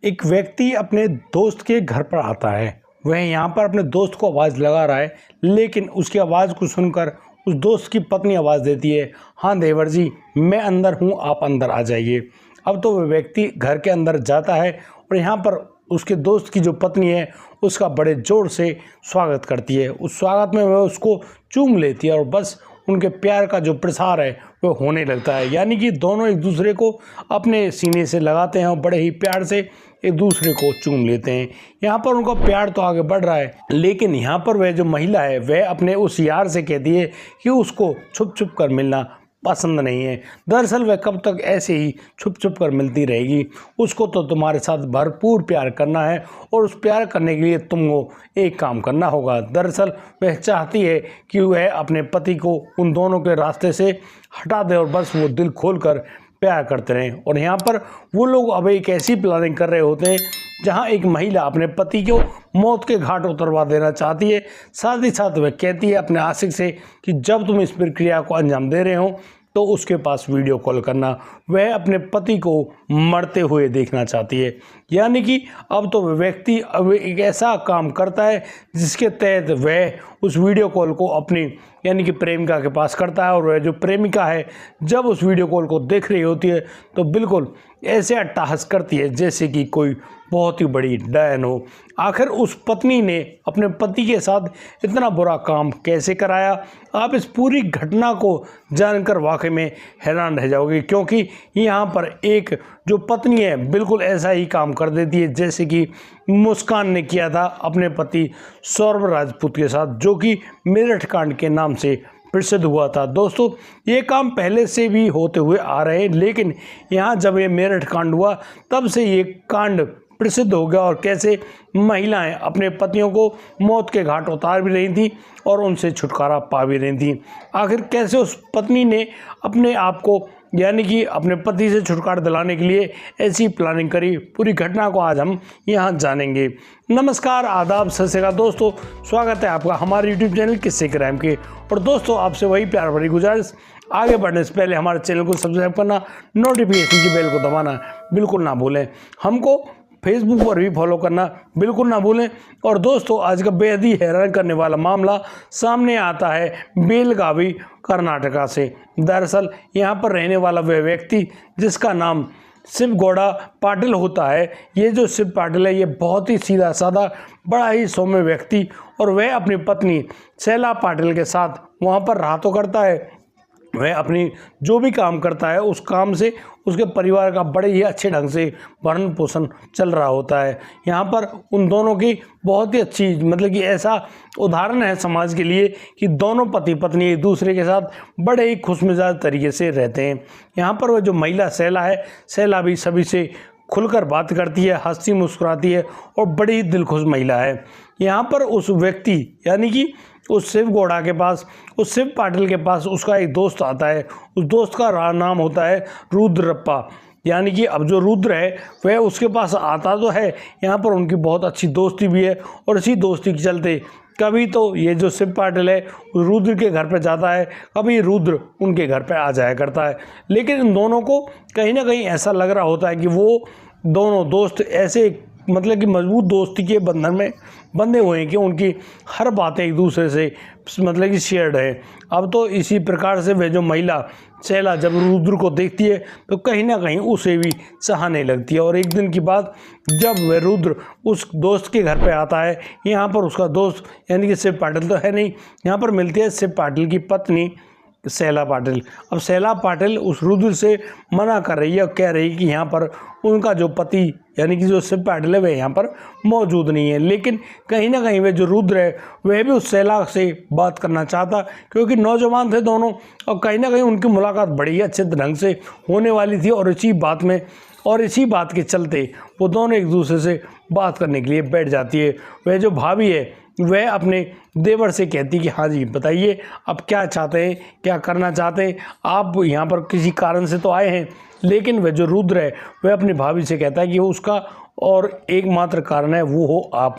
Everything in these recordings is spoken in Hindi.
एक व्यक्ति अपने दोस्त के घर पर आता है। वह यहाँ पर अपने दोस्त को आवाज़ लगा रहा है, लेकिन उसकी आवाज़ को सुनकर उस दोस्त की पत्नी आवाज़ देती है, हाँ देवर जी, मैं अंदर हूँ, आप अंदर आ जाइए। अब तो वह व्यक्ति घर के अंदर जाता है और यहाँ पर उसके दोस्त की जो पत्नी है उसका बड़े ज़ोर से स्वागत करती है। उस स्वागत में वह उसको चूम लेती है और बस उनके प्यार का जो प्रसार है वो होने लगता है। यानी कि दोनों एक दूसरे को अपने सीने से लगाते हैं और बड़े ही प्यार से एक दूसरे को चूम लेते हैं। यहाँ पर उनका प्यार तो आगे बढ़ रहा है, लेकिन यहाँ पर वह जो महिला है वह अपने उस यार से कहती है कि उसको छुप छुप कर मिलना पसंद नहीं है। दरअसल वह कब तक ऐसे ही छुप छुप कर मिलती रहेगी, उसको तो तुम्हारे साथ भरपूर प्यार करना है और उस प्यार करने के लिए तुमको एक काम करना होगा। दरअसल वह चाहती है कि वह अपने पति को उन दोनों के रास्ते से हटा दे और बस वो दिल खोल कर प्यार करते रहें। और यहाँ पर वो लोग अब एक ऐसी प्लानिंग कर रहे होते हैं जहाँ एक महिला अपने पति को मौत के घाट उतरवा देना चाहती है। साथ ही साथ वह कहती है अपने आशिक से कि जब तुम इस प्रक्रिया को अंजाम दे रहे हो तो उसके पास वीडियो कॉल करना। वह अपने पति को मरते हुए देखना चाहती है। यानी कि अब तो वह व्यक्ति अब एक ऐसा काम करता है जिसके तहत वह उस वीडियो कॉल को अपनी यानी कि प्रेमिका के पास करता है। और वह जो प्रेमिका है जब उस वीडियो कॉल को देख रही होती है तो बिल्कुल ऐसे अट्टहास करती है जैसे कि कोई बहुत ही बड़ी डायन हो। आखिर उस पत्नी ने अपने पति के साथ इतना बुरा काम कैसे कराया? आप इस पूरी घटना को जानकर वाकई में हैरान रह जाओगे, क्योंकि यहाँ पर एक जो पत्नी है बिल्कुल ऐसा ही काम कर देती है जैसे कि मुस्कान ने किया था अपने पति सौरभ राजपूत के साथ, जो कि मेरठ कांड के नाम से प्रसिद्ध हुआ था। दोस्तों, ये काम पहले से भी होते हुए आ रहे हैं, लेकिन यहाँ जब ये मेरठ कांड हुआ तब से ये कांड प्रसिद्ध हो गया और कैसे महिलाएं अपने पतियों को मौत के घाट उतार भी रही थी और उनसे छुटकारा पा भी रही थी। आखिर कैसे उस पत्नी ने अपने आप को यानी कि अपने पति से छुटकारा दिलाने के लिए ऐसी प्लानिंग करी, पूरी घटना को आज हम यहाँ जानेंगे। नमस्कार, आदाब, सत श्री अकाल दोस्तों, स्वागत है आपका हमारे यूट्यूब चैनल किस्से क्राइम के। और दोस्तों, आपसे वही प्यार भरी गुजारिश, आगे बढ़ने से पहले हमारे चैनल को सब्सक्राइब करना, नोटिफिकेशन की बेल को दबाना बिल्कुल ना भूलें। हमको फेसबुक पर भी फॉलो करना बिल्कुल ना भूलें। और दोस्तों, आज का बेहद ही हैरान करने वाला मामला सामने आता है बेलगावी कर्नाटका से। दरअसल यहाँ पर रहने वाला वह व्यक्ति जिसका नाम शिव गौड़ा पाटिल होता है, ये जो शिव पाटिल है ये बहुत ही सीधा साधा बड़ा ही सौम्य व्यक्ति, और वह अपनी पत्नी शैला पाटिल के साथ वहाँ पर रहा तो करता है। वह अपनी जो भी काम करता है उस काम से उसके परिवार का बड़े ही अच्छे ढंग से भरण पोषण चल रहा होता है। यहाँ पर उन दोनों की बहुत ही अच्छी मतलब कि ऐसा उदाहरण है समाज के लिए कि दोनों पति पत्नी एक दूसरे के साथ बड़े ही खुशमिजाज तरीके से रहते हैं। यहाँ पर वह जो महिला शैला है, शैला भी सभी से खुलकर बात करती है, हंसती मुस्कुराती है और बड़ी ही दिलखुश महिला है। यहाँ पर उस व्यक्ति यानी कि उस शिव गौड़ा के पास, उस शिव पाटिल के पास उसका एक दोस्त आता है। उस दोस्त का नाम होता है रुद्रप्पा। यानी कि अब जो रुद्र है वह उसके पास आता तो है, यहाँ पर उनकी बहुत अच्छी दोस्ती भी है और इसी दोस्ती के चलते कभी तो ये जो शिव पाटिल है रुद्र के घर पर जाता है, कभी रुद्र उनके घर पर आ जाया करता है। लेकिन इन दोनों को कहीं ना कहीं ऐसा लग रहा होता है कि वो दोनों दोस्त ऐसे मतलब कि मजबूत दोस्ती के बंधन में बंधे हुए हैं कि उनकी हर बातें एक दूसरे से मतलब कि शेयर्ड है। अब तो इसी प्रकार से वह जो महिला शैला जब रुद्र को देखती है तो कहीं ना कहीं उसे भी चाहने लगती है। और एक दिन की बात, जब वह रुद्र उस दोस्त के घर पे आता है, यहाँ पर उसका दोस्त यानी कि शिव पाटिल तो है नहीं, यहाँ पर मिलती है शिव पाटिल की पत्नी शैला पाटिल। अब शैला पाटिल उस रुद्र से मना कर रही है और कह रही है कि यहाँ पर उनका जो पति यानी कि जो शिव पाटिल है वह यहाँ पर मौजूद नहीं है। लेकिन कहीं ना कहीं वह जो रुद्र है वह भी उस शैला से बात करना चाहता, क्योंकि नौजवान थे दोनों और कहीं ना कहीं उनकी मुलाकात बड़ी ही अच्छे ढंग से होने वाली थी। और इसी बात के चलते वो दोनों एक दूसरे से बात करने के लिए बैठ जाती है। वह जो भाभी है वह अपने देवर से कहती कि हाँ जी बताइए, आप क्या चाहते हैं, क्या करना चाहते हैं, आप यहाँ पर किसी कारण से तो आए हैं। लेकिन वह जो रुद्र है वह अपनी भाभी से कहता है कि वो उसका और एकमात्र कारण है वो हो आप।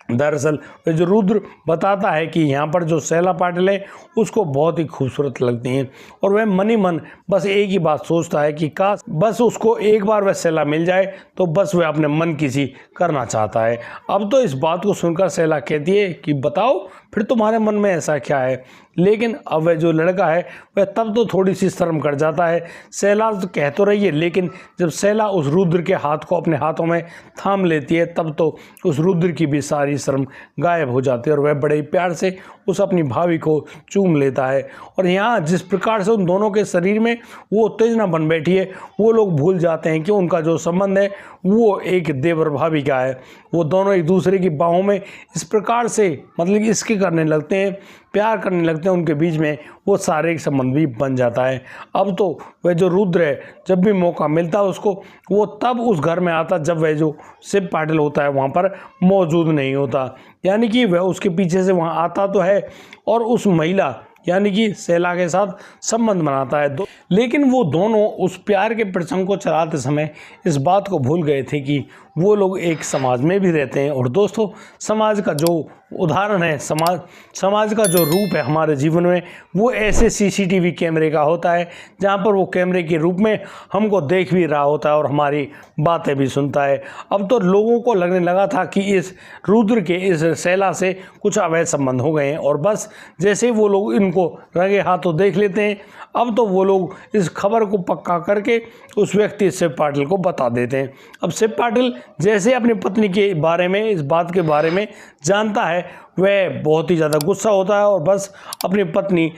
दरअसल जो रुद्र बताता है कि यहाँ पर जो शैला पाटिल है उसको बहुत ही खूबसूरत लगती हैं और वह मन ही मन बस एक ही बात सोचता है कि काश बस उसको एक बार वह शैला मिल जाए तो बस वह अपने मन की सी करना चाहता है। अब तो इस बात को सुनकर शैला कहती है कि बताओ फिर तुम्हारे मन में ऐसा क्या है। लेकिन अब वह जो लड़का है वह तब तो थोड़ी सी शर्म कर जाता है। शैला तो कह तो रही है, लेकिन जब शैला उस रुद्र के हाथ को अपने हाथों में थाम लेती है तब तो उस रुद्र की भी सारी शर्म गायब हो जाती है और वह बड़े प्यार से उस अपनी भाभी को चूम लेता है। और यहाँ जिस प्रकार से उन दोनों के शरीर में वो उत्तेजना बन बैठी है, वो लोग भूल जाते हैं कि उनका जो संबंध है वो एक देवर भाभी का है। वो दोनों एक दूसरे की बाहों में इस प्रकार से मतलब इसके करने लगते हैं, प्यार करने लगते हैं, उनके बीच में वो शारीरिक संबंध भी बन जाता है। अब तो वह जो रुद्र है जब भी मौका मिलता है उसको, वो तब उस घर में आता जब वह जो शिव पाटिल होता है वहाँ पर मौजूद नहीं होता। यानी कि वह उसके पीछे से वहाँ आता तो है और उस महिला यानी कि शैला के साथ संबंध बनाता है। लेकिन वो दोनों उस प्यार के प्रसंग को चलाते समय इस बात को भूल गए थे कि वो लोग एक समाज में भी रहते हैं। और दोस्तों, समाज का जो उदाहरण है, समाज का जो रूप है हमारे जीवन में, वो ऐसे सीसीटीवी कैमरे का होता है जहाँ पर वो कैमरे के रूप में हमको देख भी रहा होता है और हमारी बातें भी सुनता है। अब तो लोगों को लगने लगा था कि इस रुद्र के इस शैला से कुछ अवैध संबंध हो गए हैं और बस जैसे वो लोग इनको रंगे हाथों देख लेते हैं, अब तो वो लोग इस खबर को पक्का करके उस व्यक्ति शिव पाटिल को बता देते हैं। अब शिव पाटिल जैसे अपनी पत्नी के बारे में, इस बात के बारे में जानता है, वह बहुत ही ज़्यादा गुस्सा होता है और बस अपनी पत्नी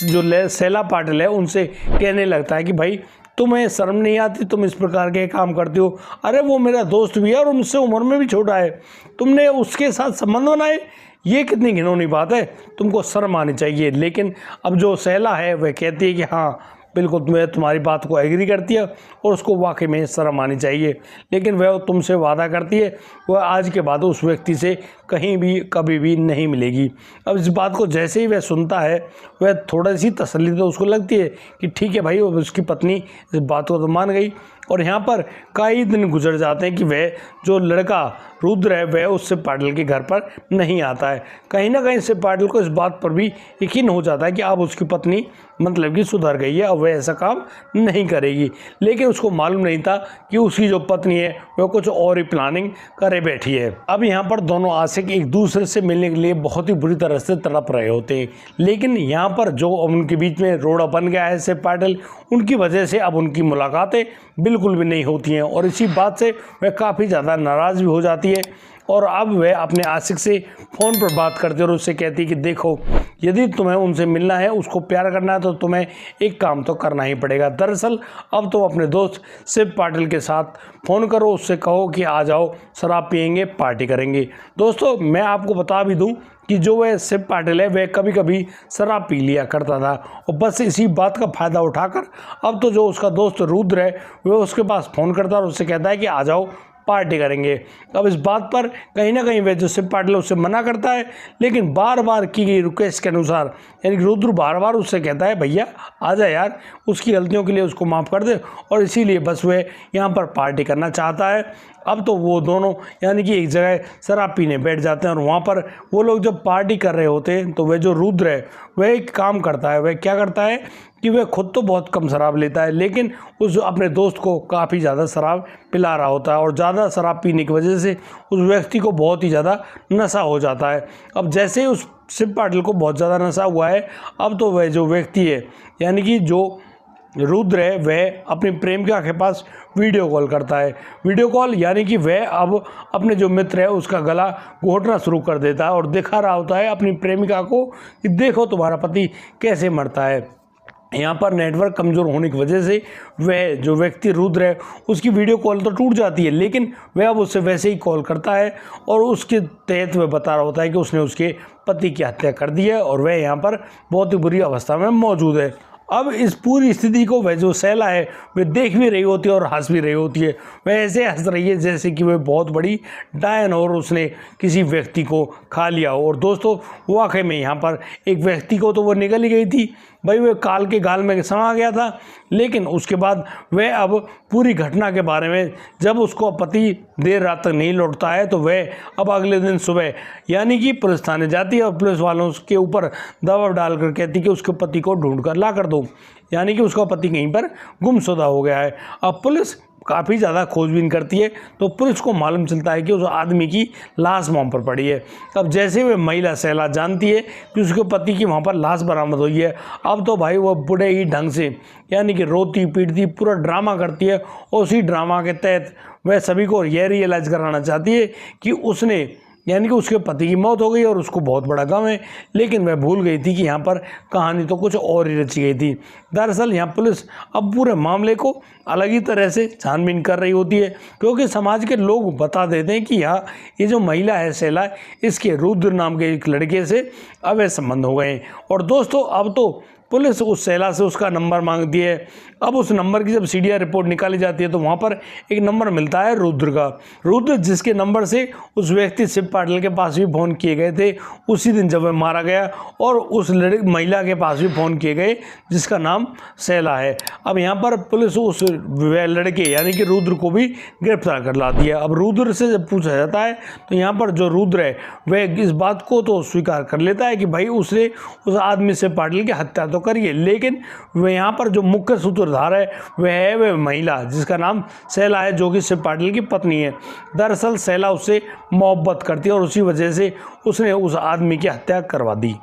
जो शैला पाटिल है उनसे कहने लगता है कि भाई तुम्हें शर्म नहीं आती, तुम इस प्रकार के काम करती हो। अरे वो मेरा दोस्त भी है और मुझसे उम्र में भी छोटा है, तुमने उसके साथ संबंध बनाए, ये कितनी घिनौनी बात है, तुमको शर्म आनी चाहिए। लेकिन अब जो शैला है वह कहती है कि हाँ बिल्कुल, तुम्हें तुम्हारी बात को एग्री करती है और उसको वाकई में शर्म आनी चाहिए। लेकिन वह तुमसे वादा करती है वह आज के बाद उस व्यक्ति से कहीं भी कभी भी नहीं मिलेगी। अब इस बात को जैसे ही वह सुनता है वह थोड़ी सी तसल्ली तो उसको लगती है कि ठीक है भाई, उसकी पत्नी इस बात को तो मान गई। और यहाँ पर कई दिन गुजर जाते हैं कि वह जो लड़का रुद्र है वह उस शिव पाटिल के घर पर नहीं आता है। कहीं ना कहीं शिव पाटिल को इस बात पर भी यकीन हो जाता है कि अब उसकी पत्नी मतलब कि सुधर गई है और वह ऐसा काम नहीं करेगी। लेकिन उसको मालूम नहीं था कि उसकी जो पत्नी है वह कुछ और ही प्लानिंग करे बैठी है। अब यहाँ पर दोनों आशिक एक दूसरे से मिलने के लिए बहुत ही बुरी तरह से तड़प रहे होते हैं। लेकिन यहाँ पर जो उनके बीच में रोड़ा बन गया है शिव पाटिल, उनकी वजह से अब उनकी मुलाकातें बिल्कुल भी नहीं होती हैं और इसी बात से वह काफ़ी ज़्यादा नाराज़ भी हो जाती है। और अब वह अपने आशिक से फ़ोन पर बात करती है और उससे कहती है कि देखो, यदि तुम्हें उनसे मिलना है, उसको प्यार करना है, तो तुम्हें एक काम तो करना ही पड़ेगा। दरअसल अब तो अपने दोस्त शिव पाटिल के साथ फ़ोन करो, उससे कहो कि आ जाओ, शराब पियेंगे, पार्टी करेंगे। दोस्तों, मैं आपको बता भी दूं कि जो वह शिव पाटिल है वह कभी कभी शराब पी लिया करता था और बस इसी बात का फ़ायदा उठाकर अब तो जो उसका दोस्त रुद्र है वह उसके पास फ़ोन करता है और उससे कहता है कि आ जाओ, पार्टी करेंगे। अब इस बात पर कहीं ना कहीं वह जो शिव पाटिल उससे मना करता है, लेकिन बार बार की गई रिक्वेस्ट के अनुसार यानी कि रुद्र बार बार उससे कहता है भैया आ जा यार, उसकी गलतियों के लिए उसको माफ़ कर दे, और इसीलिए बस वह यहाँ पर पार्टी करना चाहता है। अब तो वो दोनों यानी कि एक जगह शराब पीने बैठ जाते हैं और वहाँ पर वो लोग जब पार्टी कर रहे होते हैं तो वह जो रुद्र है वह एक काम करता है। वह क्या करता है कि वह खुद तो बहुत कम शराब लेता है, लेकिन उस अपने दोस्त को काफ़ी ज़्यादा शराब पिला रहा होता है और ज़्यादा शराब पीने की वजह से उस व्यक्ति को बहुत ही ज़्यादा नशा हो जाता है। अब जैसे ही उस शिव पाटिल को बहुत ज़्यादा नशा हुआ है, अब तो वह जो व्यक्ति है यानी कि जो रुद्र है वह अपनी प्रेमिका के पास वीडियो कॉल करता है। वीडियो कॉल यानी कि वह अब अपने जो मित्र है उसका गला घोटना शुरू कर देता है और दिखा रहा होता है अपनी प्रेमिका को कि देखो तुम्हारा पति कैसे मरता है। यहाँ पर नेटवर्क कमज़ोर होने की वजह से वह जो व्यक्ति रुद्र है उसकी वीडियो कॉल तो टूट जाती है, लेकिन वह अब उससे वैसे ही कॉल करता है और उसके तहत वह बता रहा होता है कि उसने उसके पति की हत्या कर दी है और वह यहाँ पर बहुत ही बुरी अवस्था में मौजूद है। अब इस पूरी स्थिति को वह जो सैला है वह देख भी रही होती है और हंस भी रही होती है। वह ऐसे हंस रही है जैसे कि वह बहुत बड़ी डायन और उसने किसी व्यक्ति को खा लिया हो। और दोस्तों वाकई में यहाँ पर एक व्यक्ति को तो वो निकल ही गई थी भाई, वह काल के गाल में समा गया था। लेकिन उसके बाद वह अब पूरी घटना के बारे में, जब उसको पति देर रात तक नहीं लौटता है तो वह अब अगले दिन सुबह यानी कि पुलिस थाने जाती है और पुलिस वालों के ऊपर दबाव डालकर कहती कि उसके पति को ढूंढ कर ला कर दो, यानी कि उसका पति कहीं पर गुमशुदा हो गया है। अब पुलिस काफ़ी ज़्यादा खोजबीन करती है तो पुलिस को मालूम चलता है कि उस आदमी की लाश वहाँ पर पड़ी है। अब जैसे वह महिला सैला जानती है कि उसके पति की वहाँ पर लाश बरामद हुई है, अब तो भाई वह बड़े ही ढंग से यानी कि रोती पीटती पूरा ड्रामा करती है। और उसी ड्रामा के तहत वह सभी को यह रियलाइज़ कराना चाहती है कि उसने यानी कि उसके पति की मौत हो गई और उसको बहुत बड़ा गम है। लेकिन वह भूल गई थी कि यहाँ पर कहानी तो कुछ और ही रची गई थी। दरअसल यहाँ पुलिस अब पूरे मामले को अलग ही तरह से छानबीन कर रही होती है, क्योंकि समाज के लोग बता देते हैं कि यहाँ ये जो महिला है सैला, इसके रुद्र नाम के एक लड़के से अवैध संबंध हो गए हैं। और दोस्तों अब तो पुलिस उस सैला से उसका नंबर मांगती है। अब उस नंबर की जब सीडीआर रिपोर्ट निकाली जाती है तो वहाँ पर एक नंबर मिलता है रुद्र का। रुद्र जिसके नंबर से उस व्यक्ति शिव पाटिल के पास भी फ़ोन किए गए थे उसी दिन जब वह मारा गया, और उस महिला के पास भी फ़ोन किए गए जिसका नाम सैला है। अब यहाँ पर पुलिस उस लड़के यानी कि रुद्र को भी गिरफ्तार कर लाती है। अब रुद्र से जब पूछा जाता है तो यहाँ पर जो रुद्र है वह इस बात को तो स्वीकार कर लेता है कि भाई उसने उस आदमी शिव पाटिल की हत्या तो करी है, लेकिन वह यहाँ पर जो मुख्य सूत्रधार है वह महिला जिसका नाम सैला है, जो कि शिव पाटिल की पत्नी है। दरअसल सैला उससे मोहब्बत करती है और उसी वजह से उसने उस आदमी की हत्या करवा दी।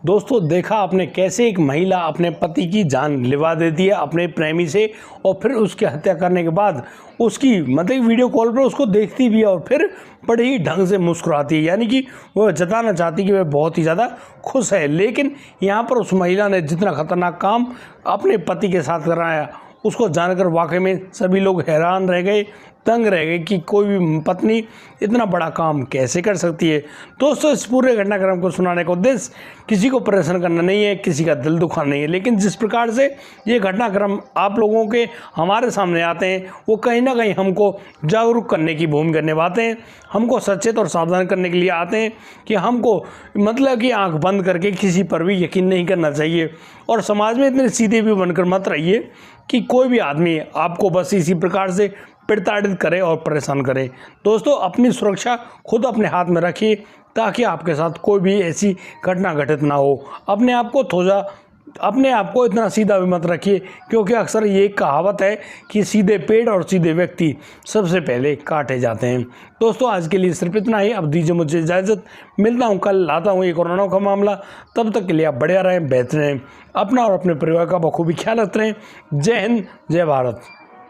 दोस्तों देखा आपने कैसे एक महिला अपने पति की जान लिवा देती है अपने प्रेमी से, और फिर उसकी हत्या करने के बाद उसकी मतलब वीडियो कॉल पर उसको देखती भी है और फिर बड़े ही ढंग से मुस्कुराती है, यानी कि वह जताना चाहती कि वह बहुत ही ज़्यादा खुश है। लेकिन यहाँ पर उस महिला ने जितना खतरनाक काम अपने पति के साथ कराया उसको जानकर वाकई में सभी लोग हैरान रह गए, तंग रह गए कि कोई भी पत्नी इतना बड़ा काम कैसे कर सकती है। दोस्तों इस पूरे घटनाक्रम को सुनाने का उद्देश्य किसी को परेशान करना नहीं है, किसी का दिल दुखाना नहीं है, लेकिन जिस प्रकार से ये घटनाक्रम आप लोगों के हमारे सामने आते हैं वो कहीं ना कहीं हमको जागरूक करने की भूमिका निभाते हैं, हमको सचेत और सावधान करने के लिए आते हैं कि हमको मतलब कि आंख बंद करके किसी पर भी यकीन नहीं करना चाहिए। और समाज में इतने सीधे भी बनकर मत रहिए कि कोई भी आदमी आपको बस इसी प्रकार से प्रताड़ित करे और परेशान करे। दोस्तों अपनी सुरक्षा खुद अपने हाथ में रखिए ताकि आपके साथ कोई भी ऐसी घटना घटित ना हो। अपने आप को इतना सीधा भी मत रखिए, क्योंकि अक्सर ये कहावत है कि सीधे पेड़ और सीधे व्यक्ति सबसे पहले काटे जाते हैं। दोस्तों आज के लिए सिर्फ इतना ही, अब दीजिए मुझे इजाज़त, मिलता हूँ कल, लाता हूँ एक कोरोना का मामला। तब तक के लिए आप बढ़िया रहें, बेहतर रहें, अपना और अपने परिवार का बखूबी ख्याल रखते रहें। जय हिंद, जय भारत।